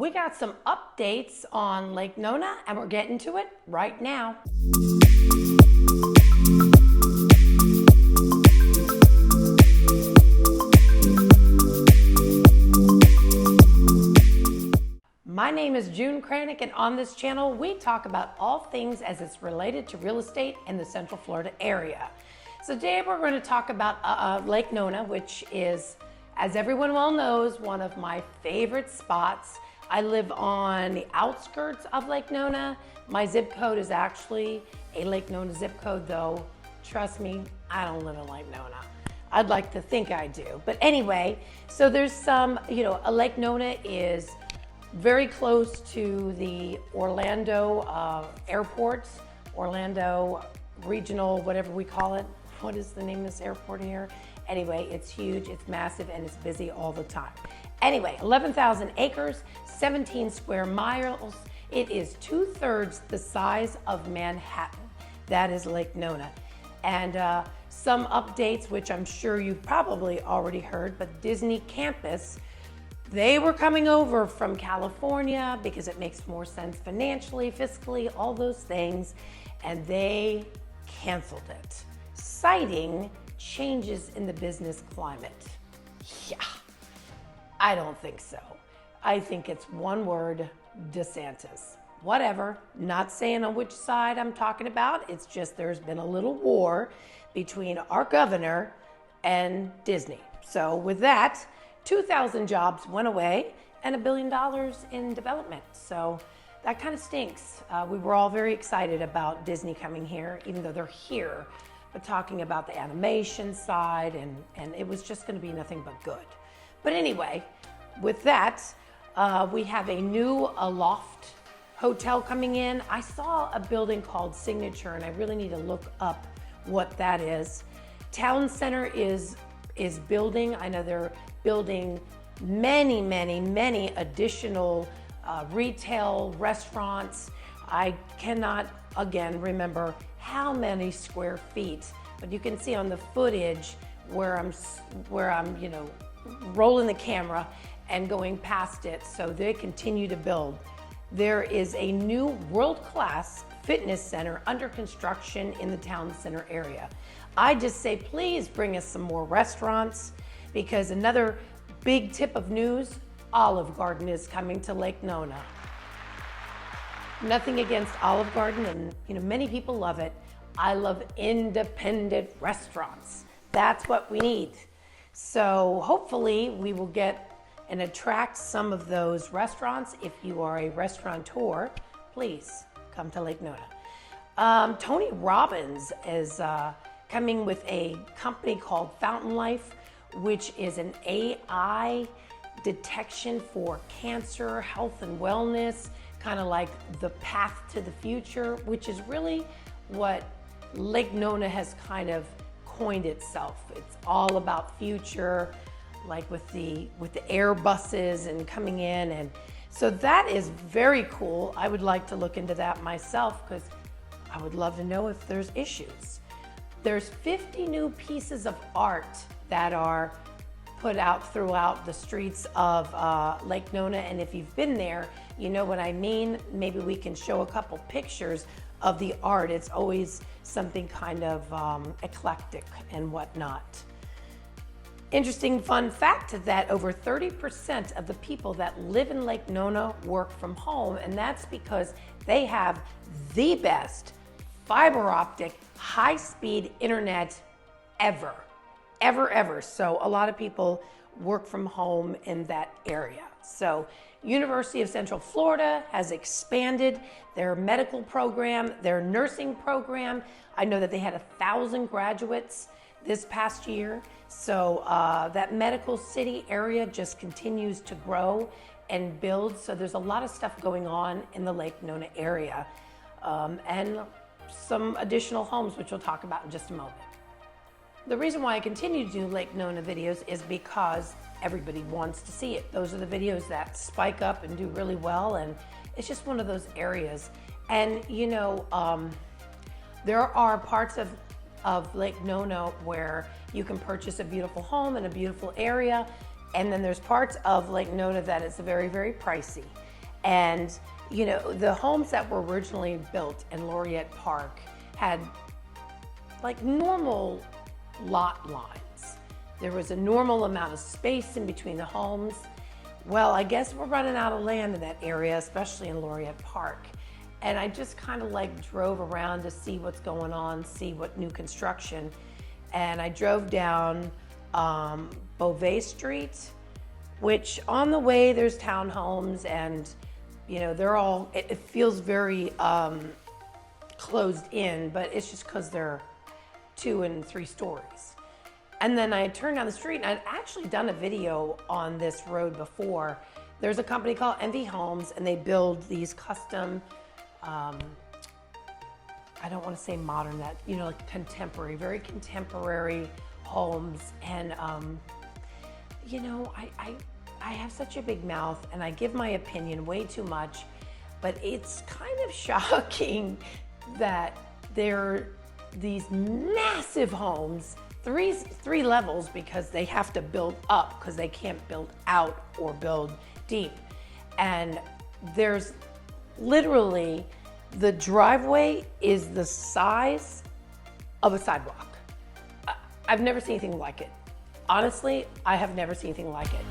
We got some updates on Lake Nona and we're getting to it right now. My name is June Kranick, and on this channel we talk about all things as it's related to real estate in the Central Florida area. So today we're going to talk about Lake Nona, which is, as everyone well knows, one of my favorite spots. I live on the outskirts of Lake Nona. My zip code is actually a Lake Nona zip code, though trust me, I don't live in Lake Nona. I'd like to think I do. But anyway, so there's some, Lake Nona is very close to the Orlando airport, Orlando Regional, whatever we call it. What is the name of this airport here? Anyway, it's huge, it's massive, and it's busy all the time. Anyway, 11,000 acres, 17 square miles. It is 2/3 the size of Manhattan. That is Lake Nona. And some updates, which I'm sure you've probably already heard, but Disney Campus, they were coming over from California because it makes more sense financially, fiscally, all those things, and they canceled it, citing changes in the business climate. Yeah, I don't think so. I think it's one word, DeSantis. Whatever, not saying on which side I'm talking about. It's just there's been a little war between our governor and Disney. So with that, 2,000 jobs went away and $1 billion in development. So that kind of stinks. We were all very excited about Disney coming here, even though they're here, but talking about the animation side, and it was just going to be nothing but good. But anyway, with that, we have a new loft hotel coming in. I saw a building called Signature, and I really need to look up what that is. Town Center is building. I know they're building many additional retail restaurants. I cannot, again, remember how many square feet, but you can see on the footage where I'm rolling the camera and going past it. So they continue to build. There is a new world-class fitness center under construction in the town center area. I just say, please bring us some more restaurants, because another big tip of news, Olive Garden is coming to Lake Nona. Nothing against Olive Garden, and many people love it. I love independent restaurants. That's what we need. So hopefully we will get and attract some of those restaurants. If you are a restaurateur, please come to Lake Nona. Tony Robbins is coming with a company called Fountain Life, which is an AI detection for cancer, health and wellness, kind of like the path to the future, which is really what Lake Nona has kind of coined itself. It's all about future, like with the Airbuses and coming in, and so that is very cool. I would like to look into that myself, because I would love to know if there's issues. There's 50 new pieces of art that are put out throughout the streets of Lake Nona, and if you've been there, you know what I mean. Maybe we can show a couple pictures of the art. It's always something kind of eclectic and whatnot. Interesting fun fact that over 30% of the people that live in Lake Nona work from home, and that's because they have the best fiber optic high-speed internet ever. So a lot of people work from home in that area. So University of Central Florida has expanded their medical program, their nursing program. I know that they had 1,000 graduates this past year. So that medical city area just continues to grow and build. So there's a lot of stuff going on in the Lake Nona area, and some additional homes, which we'll talk about in just a moment. The reason why I continue to do Lake Nona videos is because everybody wants to see it. Those are the videos that spike up and do really well, and it's just one of those areas. And there are parts of Lake Nona where you can purchase a beautiful home in a beautiful area, and then there's parts of Lake Nona that is very, very pricey. And, you know, the homes that were originally built in Laurette Park had like normal lot lines. There was a normal amount of space in between the homes. Well, I guess we're running out of land in that area, especially in Laurette Park. And I just kind of like drove around to see what's going on, see what new construction. And I drove down Beauvais Street, which on the way there's townhomes, and you know, they're all, it feels very closed in, but it's just because they're 2 and 3 stories. And then I turned down the street, and I'd actually done a video on this road before. There's a company called Envy Homes, and they build these custom, I don't want to say modern, that, you know, like contemporary, very contemporary homes. And, you know, I have such a big mouth, and I give my opinion way too much, but it's kind of shocking that there are these massive homes, three levels, because they have to build up because they can't build out or build deep. And there's literally, the driveway is the size of a sidewalk. I've never seen anything like it. Honestly, I have never seen anything like it.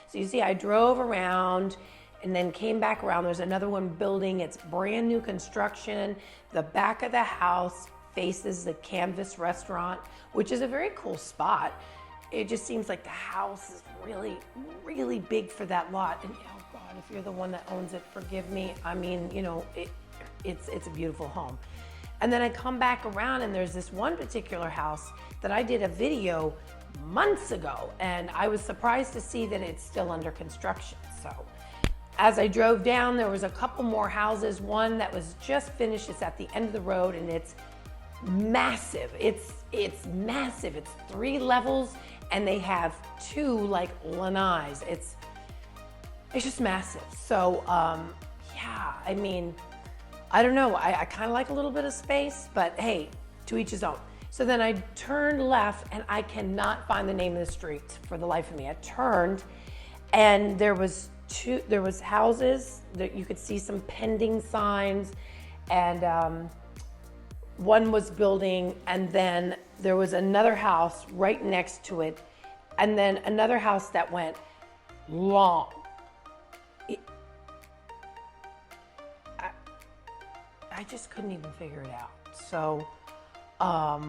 So you see, I drove around and then came back around. There's another one building. It's brand new construction. The back of the house faces the Canvas restaurant, which is a very cool spot. It just seems like the house is really, really big for that lot. And oh God, if you're the one that owns it, forgive me. I mean, you know, it's a beautiful home. And then I come back around, and there's this one particular house that I did a video months ago, and I was surprised to see that it's still under construction. So as I drove down, there was a couple more houses. One that was just finished, it's at the end of the road, and it's massive. It's massive. It's 3 levels, and they have 2 like lanais. It's just massive. So yeah, I mean, I don't know. I kind of like a little bit of space, but hey, to each his own. So then I turned left, and I cannot find the name of the street for the life of me. I turned, and there was houses that you could see some pending signs, and one was building, and then there was another house right next to it, and then another house that went long. I just couldn't even figure it out. So a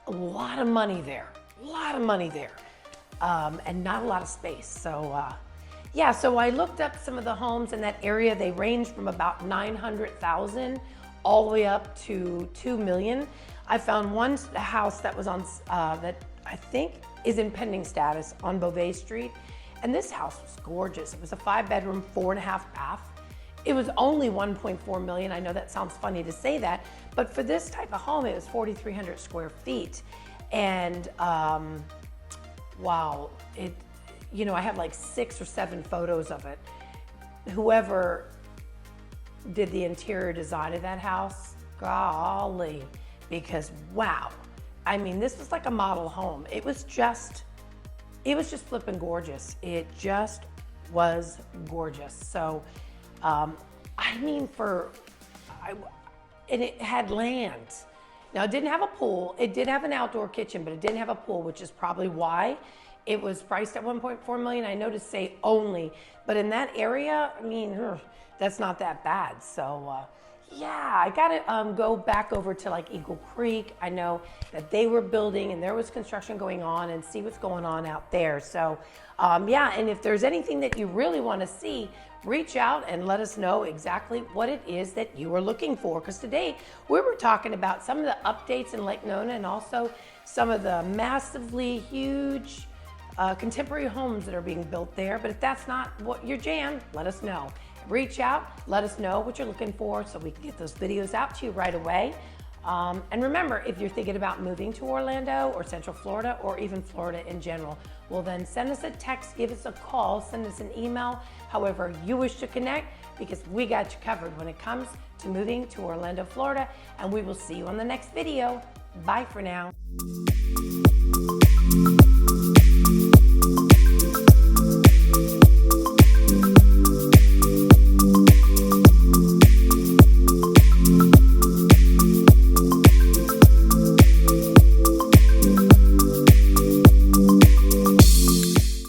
lot of money there, and not a lot of space. So yeah, so I looked up some of the homes in that area. They range from about 900,000 all the way up to 2 million. I found one house that was on, that I think is in pending status on Beauvais Street. And this house was gorgeous. It was a 5-bedroom, 4.5 bath. It was only 1.4 million. I know that sounds funny to say that, but for this type of home, it was 4,300 square feet. And wow, you know, I have like 6 or 7 photos of it. Whoever did the interior design of that house, golly, because wow. I mean, this was like a model home. It was just flipping gorgeous. It just was gorgeous. So, I mean, and it had land. Now, it didn't have a pool. It did have an outdoor kitchen, but it didn't have a pool, which is probably why it was priced at 1.4 million. I know to say only, but in that area, I mean, that's not that bad. So, yeah, I gotta go back over to like Eagle Creek. I know that they were building and there was construction going on, and see what's going on out there. So, yeah, and if there's anything that you really want to see, reach out and let us know exactly what it is that you are looking for. Because today we were talking about some of the updates in Lake Nona, and also some of the massively huge contemporary homes that are being built there. But if that's not what your jam, let us know. Reach out, let us know what you're looking for so we can get those videos out to you right away. And remember, if you're thinking about moving to Orlando or Central Florida or even Florida in general, well then send us a text, give us a call, send us an email, however you wish to connect, because we got you covered when it comes to moving to Orlando, Florida. And we will see you on the next video. Bye for now.